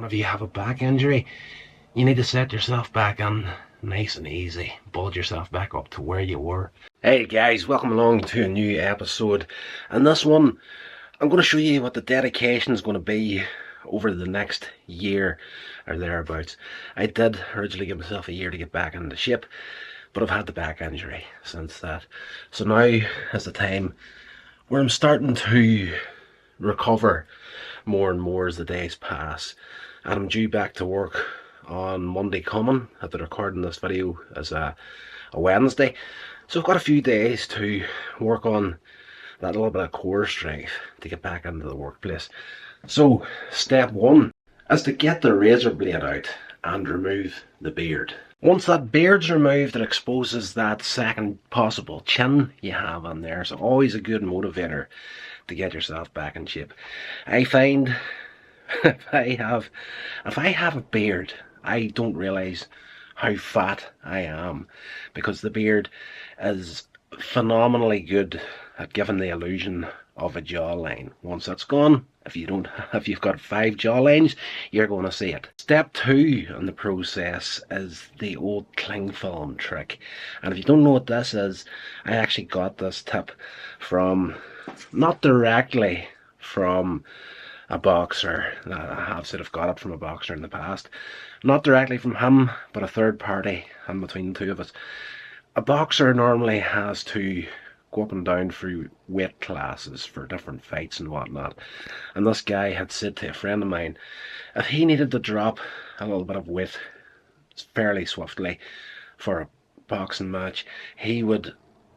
whenever you have a back injury, you need to set yourself back in nice and easy. Build yourself back up to where you were. Hey guys, welcome along to a new episode. And this one, I'm going to show you what the dedication is going to be over the next year or thereabouts. I did originally give myself a year to get back into shape, but I've had the back injury since that. So now is the time where I'm starting to recover more and more as the days pass. And I'm due back to work on Monday coming. I've been recording this video as a Wednesday. So I've got a few days to work on that little bit of core strength to get back into the workplace. So step one is to get the razor blade out and remove the beard. Once that beard's removed, it exposes that second possible chin you have on there. So always a good motivator to get yourself back in shape. I find if I have a beard, I don't realise how fat I am, because the beard is phenomenally good at giving the illusion of a jawline. Once that's gone, if you've got 5 jawlines, you're going to see it. Step 2 in the process is the old cling film trick. And if you don't know what this is, I actually got this tip from, not directly from a boxer. I have sort of got it from a boxer in the past. Not directly from him, but a third party in between the two of us. A boxer normally has to go up and down through weight classes for different fights and whatnot. And this guy had said to a friend of mine, if he needed to drop a little bit of weight fairly swiftly for a boxing match, he would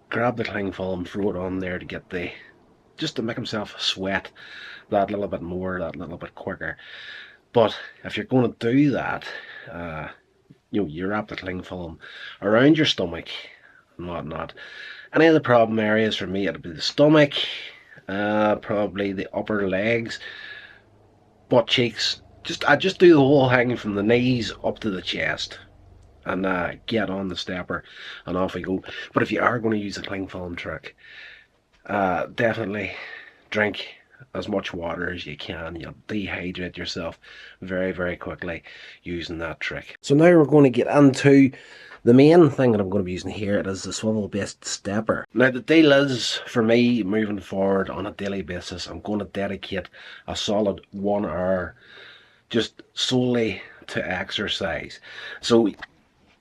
grab the cling film, throw it on there to get just to make himself sweat that little bit more, that little bit quicker. But if you're going to do that, you wrap the cling film around your stomach and whatnot. Any of the problem areas for me, it'll be the stomach, probably the upper legs, butt cheeks. I just do the whole hanging from the knees up to the chest, and get on the stepper, and off we go. But if you are going to use the cling film trick, definitely drink as much water as you can. You'll dehydrate yourself very, very quickly using that trick. So now we're going to get into the main thing that I'm going to be using here. It is the swivel-based stepper. Now the deal is, for me, moving forward on a daily basis, I'm going to dedicate a solid 1 hour just solely to exercise. So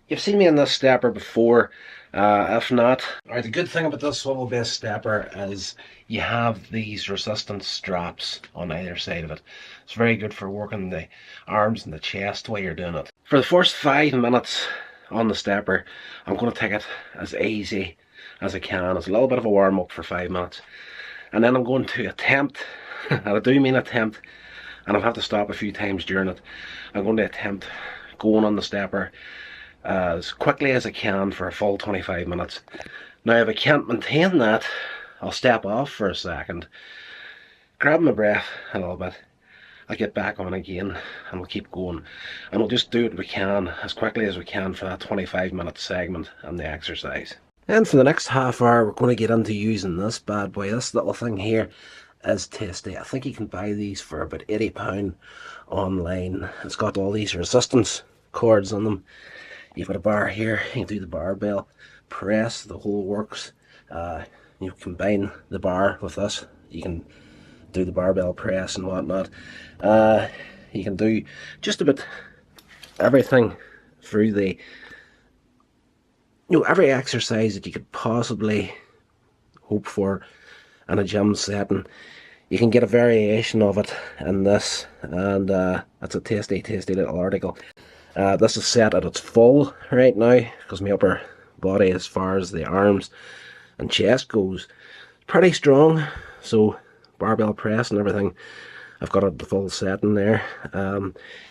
you've seen me in this stepper before. If not, alright, the good thing about this swivel-based stepper is you have these resistance straps on either side of it. It's very good for working the arms and the chest while you're doing it. For the first 5 minutes on the stepper, I'm going to take it as easy as I can. It's a little bit of a warm-up for 5 minutes. And then I'm going to attempt, and I do mean attempt, and I'll have to stop a few times during it. I'm going to attempt going on the stepper as quickly as I can for a full 25 minutes. Now if I can't maintain that, I'll step off for a second, grab my breath a little bit, I'll get back on again, and we'll keep going. And we'll just do what we can, as quickly as we can, for that 25-minute segment and the exercise. And for the next half hour, we're going to get into using this bad boy. This little thing here is tasty. I think you can buy these for about £80 online. It's got all these resistance cords on them. You've got a bar here, you can do the barbell press, the whole works. You combine the bar with this, you can do the barbell press and whatnot. You can do just about everything through the, every exercise that you could possibly hope for in a gym setting. You can get a variation of it in this, and it's a tasty, tasty little article. This is set at its full right now, because my upper body, as far as the arms and chest goes, pretty strong. So barbell press and everything, I've got it the full setting there.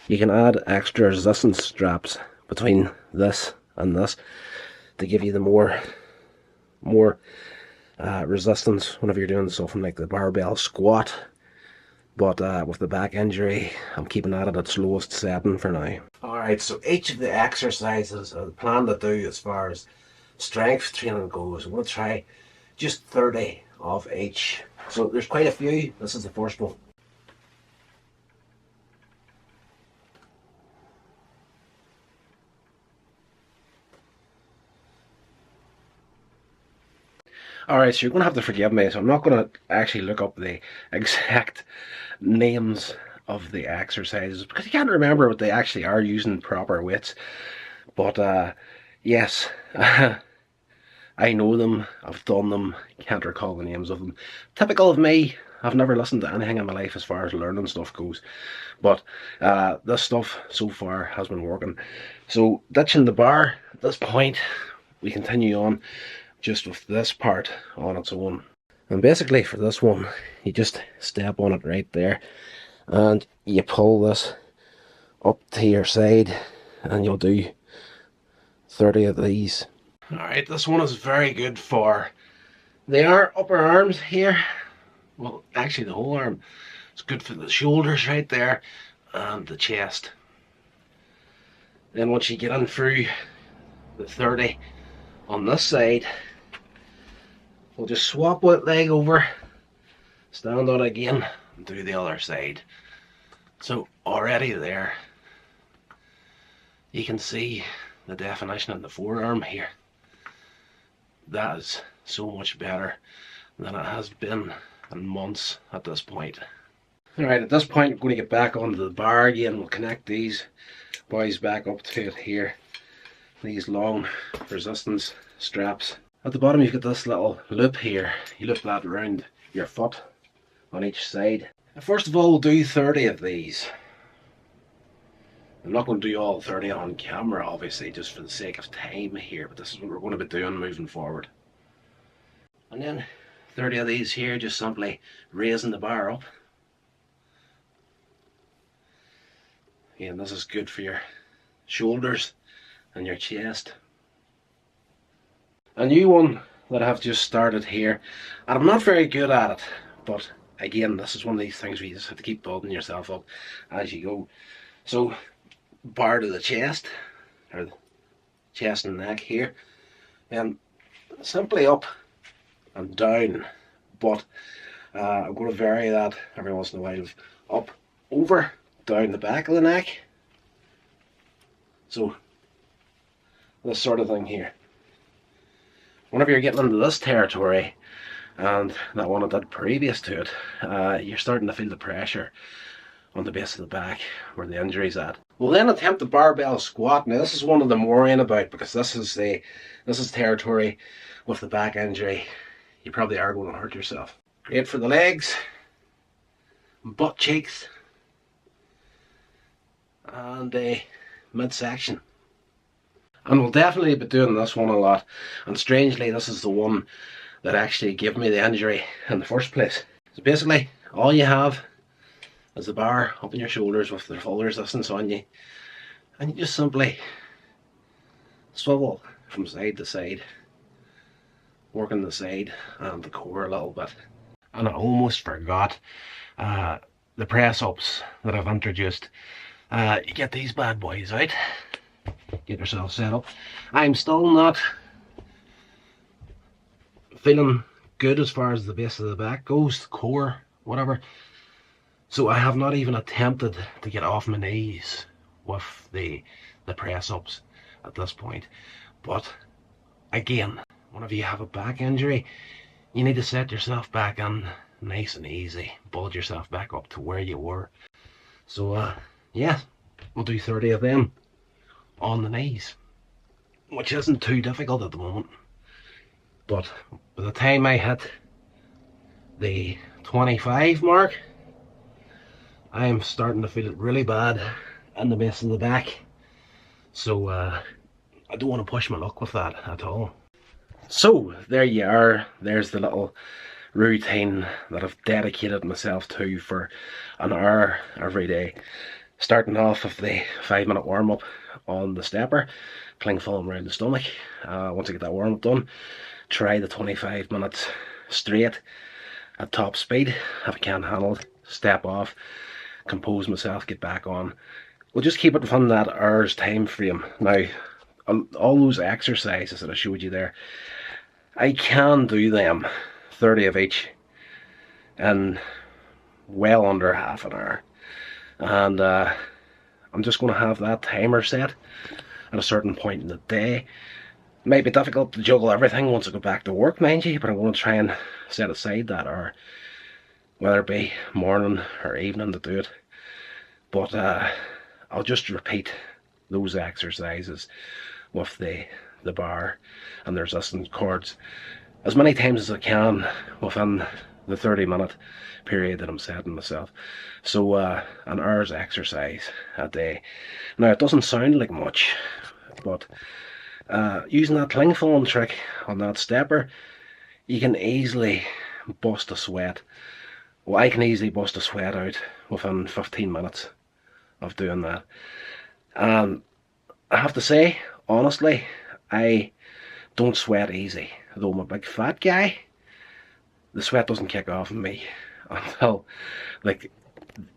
You can add extra resistance straps between this and this to give you the more resistance whenever you're doing something like the barbell squat. But with the back injury, I'm keeping that at its lowest setting for now. Alright, so each of the exercises I plan to do as far as strength training goes, I'm going to try just 30 of each. So there's quite a few. This is the first one. Alright, so you're going to have to forgive me, so I'm not going to actually look up the exact names of the exercises because you can't remember what they actually are using proper weights. But yes, I know them, I've done them, can't recall the names of them. Typical of me, I've never listened to anything in my life as far as learning stuff goes. But this stuff so far has been working. So ditching the bar at this point, we continue on just with this part on its own. And basically for this one, you just step on it right there and you pull this up to your side and you'll do 30 of these. Alright, this one is very good for the upper arms here. Well, actually the whole arm. It's good for the shoulders right there and the chest. Then once you get in through the 30 on this side, we'll just swap one leg over, stand on it again, and do the other side. So already there, you can see the definition of the forearm here. That is so much better than it has been in months at this point. Alright, at this point, I'm going to get back onto the bar again. We'll connect these boys back up to it here. These long resistance straps. At the bottom you've got this little loop here. You loop that around your foot on each side. And first of all, we'll do 30 of these. I'm not going to do all 30 on camera, obviously, just for the sake of time here, but this is what we're going to be doing moving forward. And then 30 of these here, just simply raising the bar up. And this is good for your shoulders and your chest. A new one that I've just started here, and I'm not very good at it, but again, this is one of these things where you just have to keep building yourself up as you go. So, bar to the chest, or the chest and neck here, and simply up and down, but I'm going to vary that every once in a while, up, over, down the back of the neck. So, this sort of thing here. Whenever you're getting into this territory, and that one I did previous to it, you're starting to feel the pressure on the base of the back where the injury's at. We'll then attempt the barbell squat. Now this is one of them worrying about, because this is territory with the back injury. You probably are going to hurt yourself. Great for the legs, butt cheeks, and midsection. And we'll definitely be doing this one a lot. And strangely, this is the one that actually gave me the injury in the first place. So basically, all you have is the bar up on your shoulders with the full resistance on you. And you just simply swivel from side to side, working the side and the core a little bit. And I almost forgot the press-ups that I've introduced. You get these bad boys out. Get yourself set up. I'm still not feeling good as far as the base of the back goes, the core, whatever. So I have not even attempted to get off my knees with the press-ups at this point. But again, whenever you have a back injury, you need to set yourself back in nice and easy. Build yourself back up to where you were. So yeah, we'll do 30 of them on the knees, which isn't too difficult at the moment. But by the time I hit the 25 mark, I am starting to feel it really bad in the base of the back. So I don't want to push my luck with that at all. So there you are. There's the little routine that I've dedicated myself to for an hour every day. Starting off with the 5-minute warm-up on the stepper, cling film around the stomach. Once I get that warm-up done, try the 25 minutes straight at top speed. If I can't handle it, step off, compose myself, get back on. We'll just keep it within that hour's time frame. Now, all those exercises that I showed you there, I can do them, 30 of each, in well under half an hour. And I'm just going to have that timer set at a certain point in the day. Might be difficult to juggle everything once I go back to work, mind you, but I'm going to try and set aside that hour, whether it be morning or evening, to do it. But I'll just repeat those exercises with the bar and the resistance cords as many times as I can within the 30-minute period that I'm setting myself. So an hour's exercise a day. Now, it doesn't sound like much, but using that cling film trick on that stepper, you can easily bust a sweat. Well, I can easily bust a sweat out within 15 minutes of doing that. And I have to say, honestly, I don't sweat easy. Though I'm a big fat guy, the sweat doesn't kick off in me until like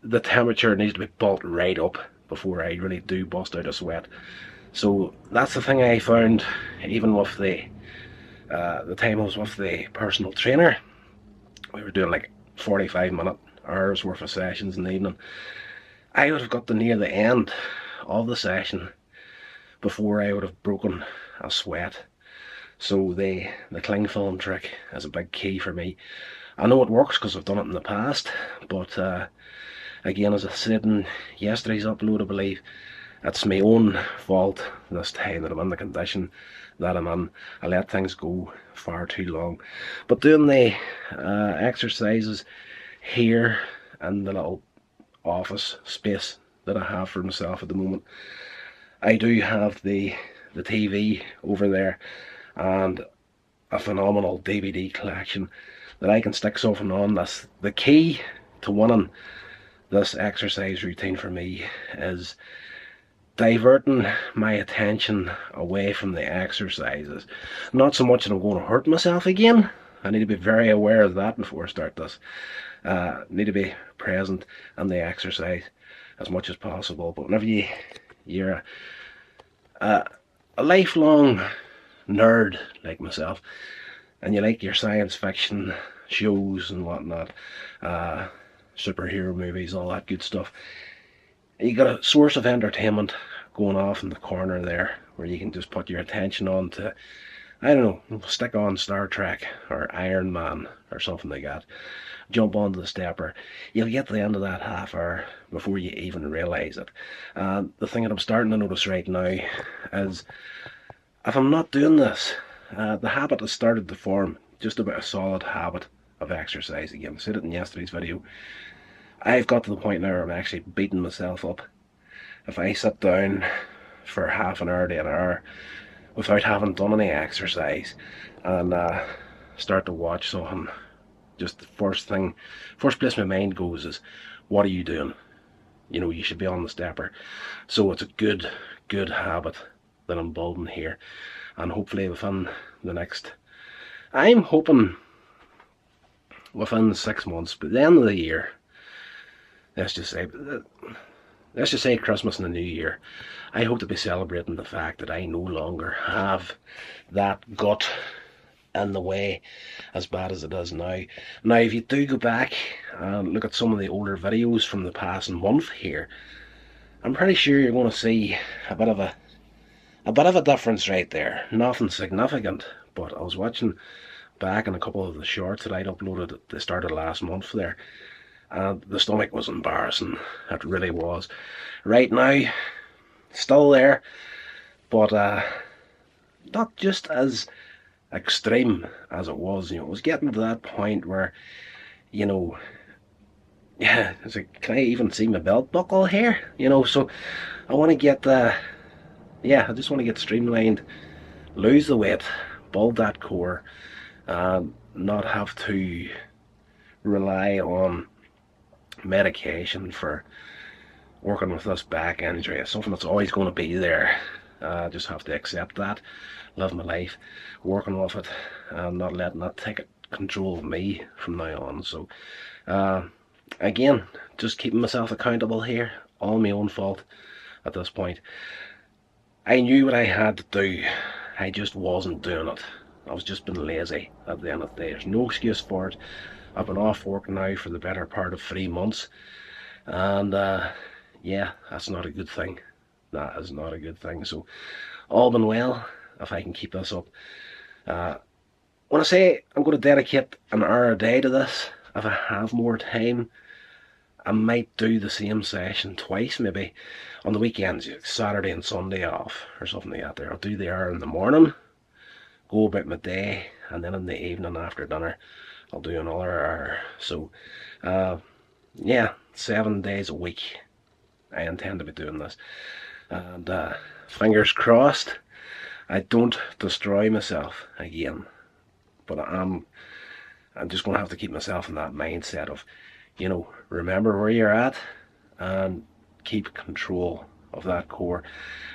the temperature needs to be built right up before I really do bust out a sweat. So that's the thing I found, even with the time I was with the personal trainer. We were doing like 45-minute hours worth of sessions in the evening. I would have got to near the end of the session before I would have broken a sweat. So the cling film trick is a big key for me. I know it works because I've done it in the past, but again, as I said in yesterday's upload, I believe it's my own fault this time that I'm in the condition that I'm in. I let things go far too long. But doing the exercises here in the little office space that I have for myself at the moment, I do have the TV over there and a phenomenal DVD collection that I can stick something on. That's the key to winning this exercise routine for me, is diverting my attention away from the exercises. Not so much that I'm going to hurt myself again. I need to be very aware of that before I start this. Need to be present in the exercise as much as possible. But whenever you're a lifelong nerd like myself, and you like your science fiction shows and whatnot, superhero movies, all that good stuff, you got a source of entertainment going off in the corner there where you can just put your attention on to, I don't know, stick on Star Trek or Iron Man or something like that. Jump onto the stepper. You'll get to the end of that half hour before you even realise it. The thing that I'm starting to notice right now is, if I'm not doing this, the habit has started to form, just about a solid habit of exercise again. I said it in yesterday's video. I've got to the point now where I'm actually beating myself up if I sit down for half an hour to an hour without having done any exercise and start to watch something. Just the first place my mind goes is, what are you doing? You know, you should be on the stepper. So it's a good habit that I'm building here, and hopefully within the next, I'm hoping within 6 months, by the end of the year, let's just say Christmas and the New Year, I hope to be celebrating the fact that I no longer have that gut in the way as bad as it is now. Now, if you do go back and look at some of the older videos from the past month here, I'm pretty sure you're going to see a bit of a difference right there. Nothing significant, but I was watching back in a couple of the shorts that I'd uploaded at the start of last month there, and the stomach was embarrassing. It really was. Right now, still there, but not just as extreme as it was. You know, it was getting to that point where, you know, yeah, it's like, can I even see my belt buckle here? You know, so I want to get yeah, I just want to get streamlined, lose the weight, build that core, and not have to rely on medication for working with this back injury. It's something that's always going to be there. I just have to accept that, live my life, working with it, and not letting that take control of me from now on. So again, just keeping myself accountable here, all my own fault at this point. I knew what I had to do, I just wasn't doing it. I was just being lazy at the end of the day. There's no excuse for it. I've been off work now for the better part of 3 months, and yeah, that's not a good thing. That is not a good thing. So all been well, if I can keep this up. When I say I'm going to dedicate an hour a day to this, if I have more time, I might do the same session twice, maybe on the weekends, Saturday and Sunday off or something like that. I'll do the hour in the morning, go about my day, and then in the evening after dinner I'll do another hour. So yeah, 7 days a week I intend to be doing this, and fingers crossed I don't destroy myself again. But I'm just going to have to keep myself in that mindset of, you know, remember where you're at and keep control of that core.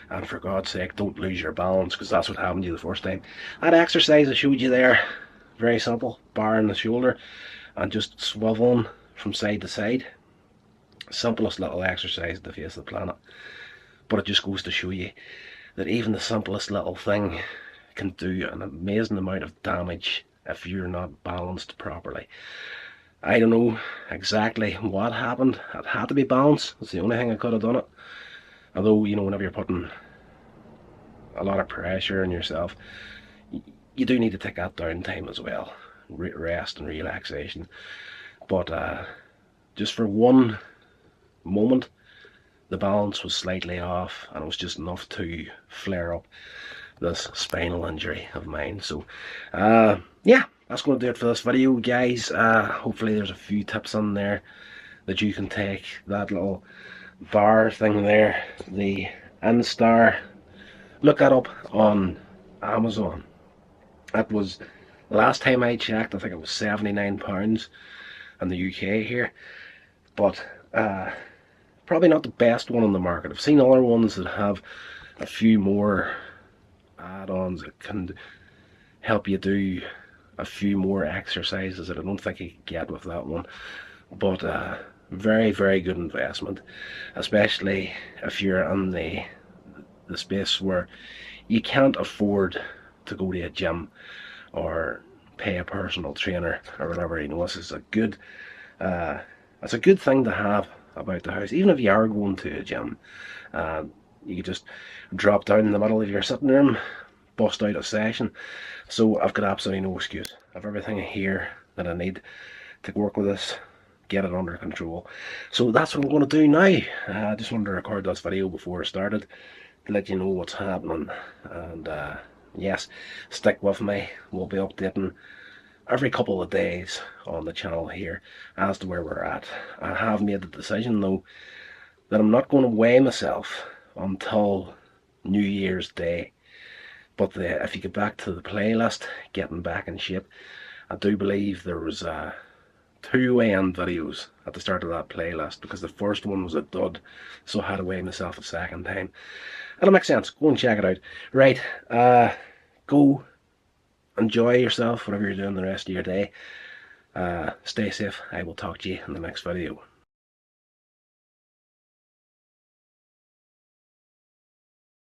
And for God's sake, don't lose your balance, because that's what happened to you the first time. That exercise I showed you there, very simple, bar in the shoulder and just swiveling from side to side. Simplest little exercise on the face of the planet. But it just goes to show you that even the simplest little thing can do an amazing amount of damage if you're not balanced properly. I don't know exactly what happened. It had to be balanced. That's the only thing I could have done it. Although, you know, whenever you're putting a lot of pressure on yourself, you do need to take that downtime as well. Rest and relaxation. But just for one moment, the balance was slightly off, and it was just enough to flare up this spinal injury of mine. So yeah, that's going to do it for this video, guys. Hopefully there's a few tips on there that you can take. That little bar thing there, the Instar, look that up on Amazon. That was, last time I checked, I think it was £79 in the UK here. But probably not the best one on the market. I've seen other ones that have a few more add-ons that can help you do a few more exercises that I don't think you can get with that one. But very, very good investment, especially if you're in the space where you can't afford to go to a gym or pay a personal trainer or whatever. You know, this is a good it's a good thing to have about the house. Even if you are going to a gym, you could just drop down in the middle of your sitting room, bust out a session. So I've got absolutely no excuse. I've everything here that I need to work with this, get it under control. So that's what I'm going to do now. I just wanted to record this video before I started to let you know what's happening. And yes, stick with me. We'll be updating every couple of days on the channel here as to where we're at. I have made the decision though that I'm not going to weigh myself until New Year's Day. But if you get back to the playlist, getting back in shape, I do believe there was 2 weigh-in videos at the start of that playlist, because the first one was a dud, so I had to weigh myself a second time. It'll make sense. Go and check it out. Right, go enjoy yourself, whatever you're doing the rest of your day. Stay safe. I will talk to you in the next video.